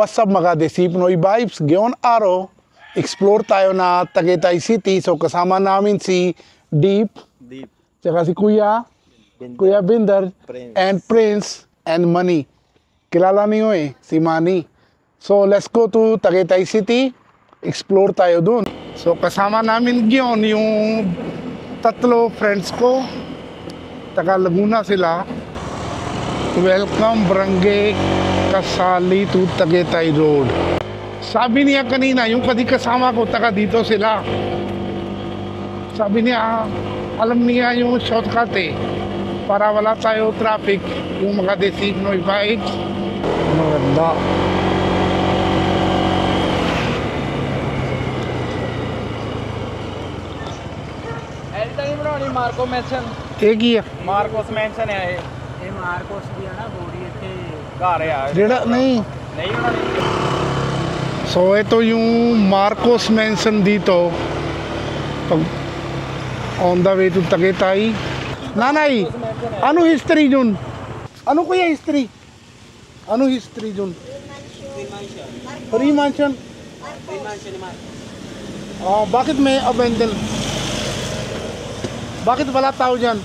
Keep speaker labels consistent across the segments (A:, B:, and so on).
A: what's up mga Desip Noy Vibes? Ngayon araw, explore tayo na Tagaytay City. So kasama namin si Deep, tsaka si Kuya Binder, and Prince, and Manny. Kilala niyo si Manny. So let's go to Tagaytay City, explore tayo dun. So kasama namin ngayon yung tatlo friends ko, taga Laguna sila. Welcome Barangay Kasali to Tagaytay Road. Sabi niya kanina, yung kasama ko, taga dito sila. Sabi niya, alam niya yung shortcut para wala tayo traffic, yung mga Desip Noy Vibes. Maganda.
B: Marco mention
A: एक ही है
B: Marcos mention है ये मार्कोस भी है ना बोरी ਇੱਥੇ ਘਰ ਆ
A: ਜਿਹੜਾ ਨਹੀਂ
B: ਉਹਨਾਂ ਨੇ
A: so ito yung Marcos Mansion dito pag on the way to Tagaytay. Nanay, ano history dun? Ano kuya history? Ano history dun? Free mansion. Oh, bakit may abandon? Bakit wala tao dyan?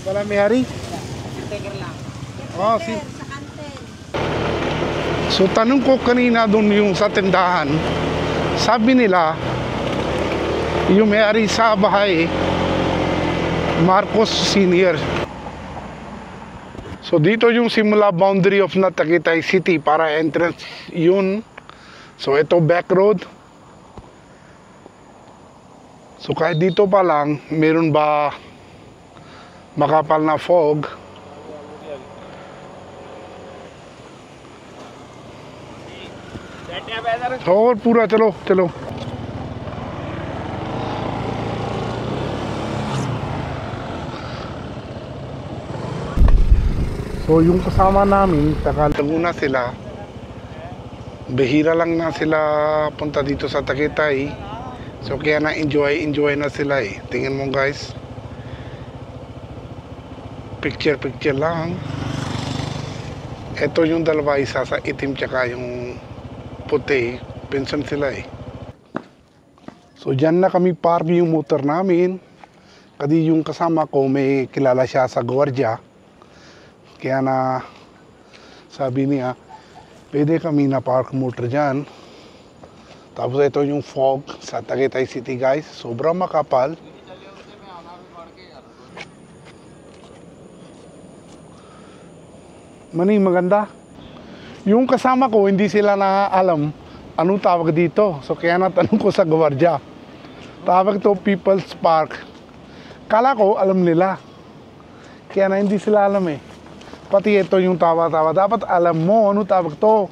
A: Wala may-ari? Oh, si. So tanong ko kanina doon yung sa tindahan, sabi nila yung may-ari sa bahay Marcos Senior. So dito yung simula boundary of Tagaytay City para entrance yun. So ito back road. So kahit dito pa lang, meron ba makapal na fog? So pura chalo. So yung kasama namin, taga Laguna sila. Bihira lang na sila punta dito sa Tagaytay. So kaya na enjoy na sila Tingnan mo guys. Picture lang. Ito yung dalawa, isa sa itim tsaka yung puti. Pinsan sila So dyan na kami park yung motor namin. Kasi yung kasama ko may kilala siya sa gwardiya. Kaya na sabi niya, pwede kami na park motor dyan. Tapos ito yung fog sa Tagaytay City guys. Sobrang makapal. Maning maganda. Yung kasama ko, hindi sila na alam anong tawag dito. So kaya natanong ko sa gwardiya. Tawag to People's Park. Kala ko alam nila. Kaya na hindi sila alam Pati ito yung tawa-tawa. Dapat alam mo ano tawag to.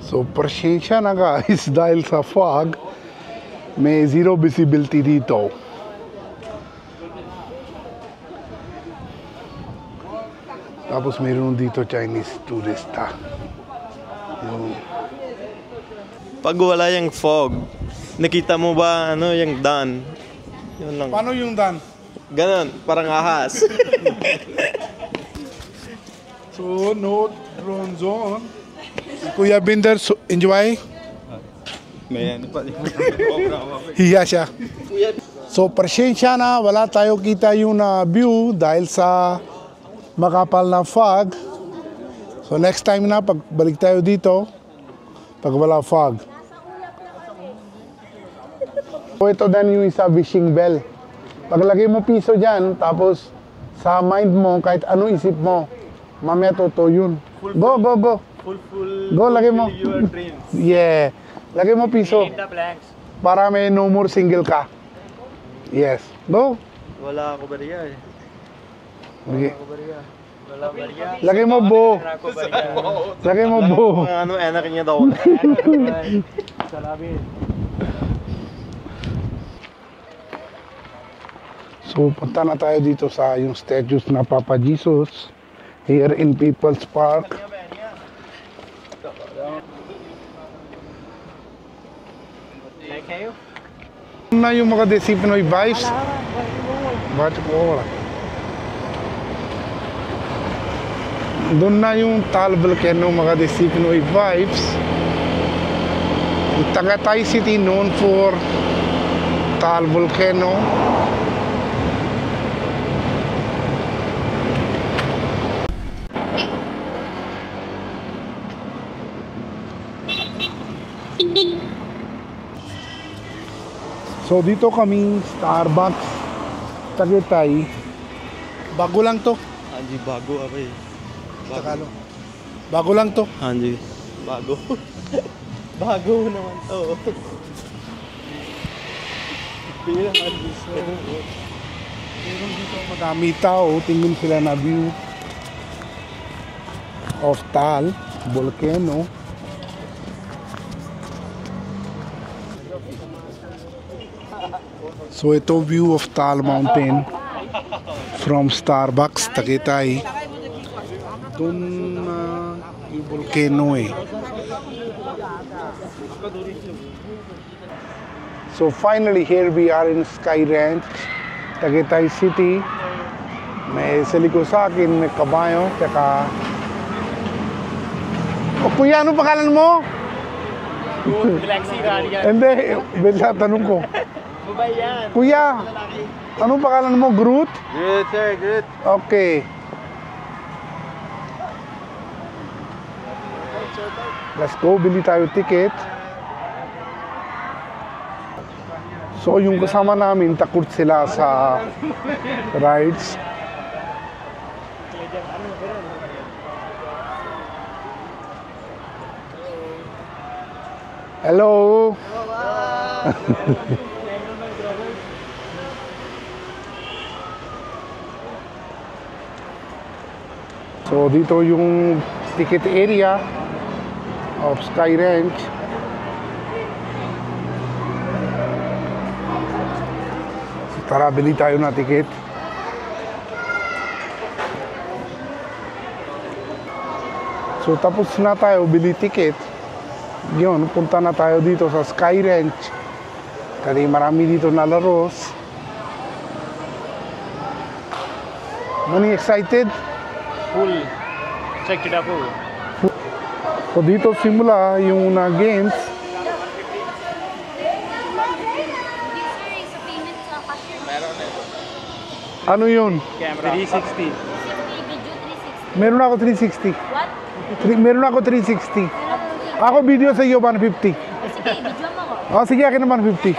A: So pasensya na guys dahil sa fog may zero visibility dito. Tapos mayroon dito Chinese turista.
C: Pag wala yung fog, nakita mo ba yung daan? Yun lang.
A: Paano yung dan?
C: Ganon, parang ahas.
A: So, no drone zone. Kuya Binder, enjoy?
C: May ano pa.
A: Hiya siya. So, pasensya na, wala tayo kita yung view dahil sa makapal na fog. So, next time na, pagbalik tayo dito, pag wala fog. So ito din yung isa fishing bell. Paglagay mo piso dyan, tapos sa mind mo, kahit ano isip mo, mamaya totoo yun. Go. Go, lagay mo. Yeah. Lagay mo piso. Para may no more single ka. Yes. Go.
C: Wala ako bariya
A: Okay. Lagay mo bo. Lagay mo bo.
C: Ano, enak niya daw.
B: Salamin.
A: So punta na tayo dito sa yung statues na Papa Jesus here in People's Park.
B: Like kayo?
A: Na yung mga Desi Pinoy vibes. Ba't ko wala? Doon na yung Taal Volcano, mga Desi Pinoy vibes. Tagaytay City known for Taal Volcano. So dito kami Starbucks Tagaytay. Bago lang to.
C: Anji, bago apa eh.
A: Tagalog. Bago lang to.
C: Anji, bago. Bago naman to. Pero Anji,
A: Meron dito madami tao. Tingin sila na view of Taal Volcano. So ito view of Taal Mountain from Starbucks Tagaytay. Doon yung volcano eh. So finally here we are in Sky Ranch, Tagaytay City. May sa likod sa akin may kabayo, tsaka... O kuya, ano pangalan mo?
B: Galaxy Radiant.
A: Hindi, bigla tanong ko.
B: Bubay yan.
A: Kuya, anong pangalan mo? Groot?
C: Good sir, good.
A: Okay. Let's go, bili tayo ticket. So yung kasama namin, takot sila sa rides. Hello. So dito yung ticket area of Sky Ranch. So, tara, bili tayo na ticket. So tapos na tayo bili ticket. Yun, punta na tayo dito sa Sky Ranch. Kasi marami dito na laros. Mani excited?
B: Full. Check it up.
A: So dito simula yung games. Ano yun?
B: Camera. 360.
A: Meron ako 360.
D: What?
A: Meron ako 360. Ako video sa iyo 150.
D: Sige, video mo ko.
A: Oh, sige, akin naman 50.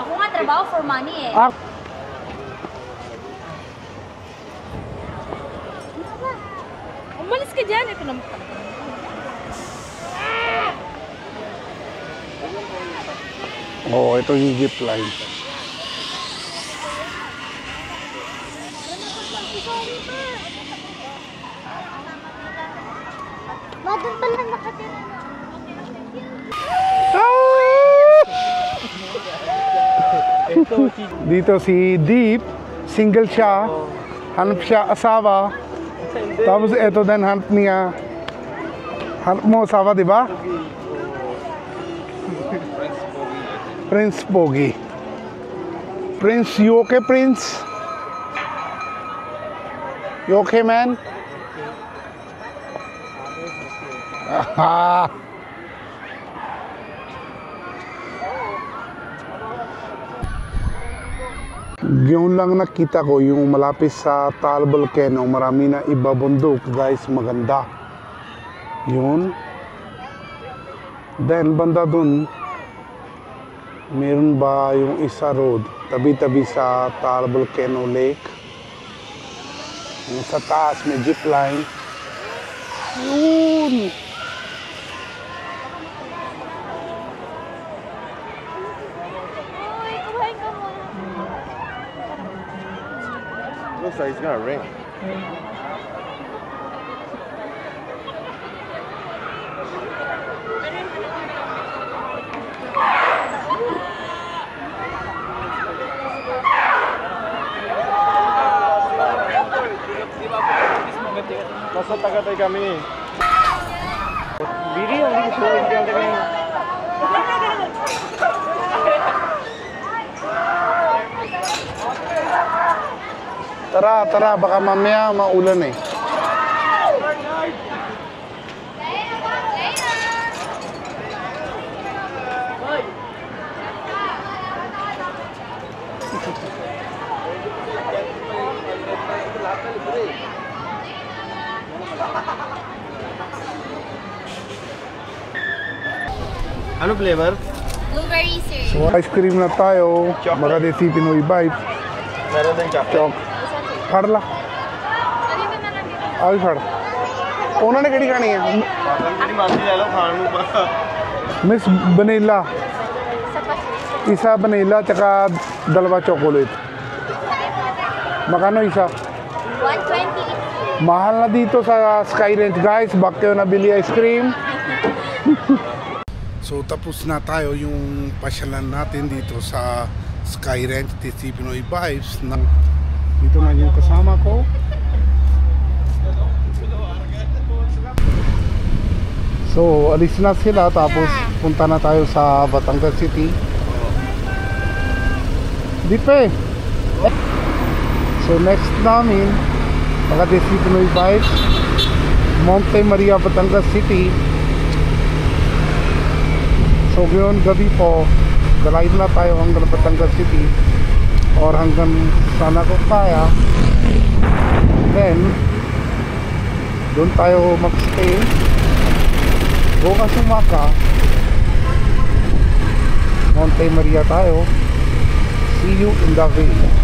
D: Ako nga trabaho for money eh.
A: Ah,
D: Umalis ka dyan. Ito naman.
A: oh, ito yung zip line.
D: Doon pala nakatira.
A: Dito si Deep, single siya, hanap siya asawa. Tapos ito din hanap niya. Hanap mo asawa, di ba? Prince Pogi. Prince, you okay, Prince? You okay, man? Ah. Yung lang nakita ko, yung malapit sa Taal Volcano, marami na iba bundok, guys, maganda. Yun. Then, banda dun, meron ba yung isa road, tabi-tabi sa Taal Volcano Lake. Yung sa taas, may jeep line. Yun.
D: Uy, kumain ka muna.
C: Looks like it's gonna rain. Nasa Tagaytay kami.
B: Video, hindi ko sure. Hindi ko
A: Tara, tara, baka mamaya maulan eh.
C: Ano flavor?
D: Blueberry, sir.
A: So, ice cream na tayo. Makadesi Pinoy Vibes.
C: Meron din chocolate.
A: Carla.
D: Ano ba na lang dito?
A: Ay, far. ਉਹਨਾਂ ਨੇ ਕਿਹੜੀ ਖਾਣੀ ਹੈ
C: ਜਿਹੜੀ ਮਰਜ਼ੀ ਲੈ ਲਓ ਖਾਣ ਨੂੰ
A: miss vanilla isa vanilla tsaka dalawa chocolate. Magkano isa?
D: 120.
A: Mahal na dito sa Sky Ranch guys. Bakit kayo nabili ice cream? So tapos na tayo yung pasyalan natin dito sa Sky Ranch DC Pinoy Vibes. Dito na yung kasama ko. So alis na sila tapos punta na tayo sa Batangas City. Dipe. So next namin Makati Pinoy Vibes, Monte Maria, Batangas City. So ngayon gabi po dalayin na tayo hanggang Batangas City or hanggang sana ko kaya, then doon tayo magstay bukas umaga Monte Maria tayo. See you in the way.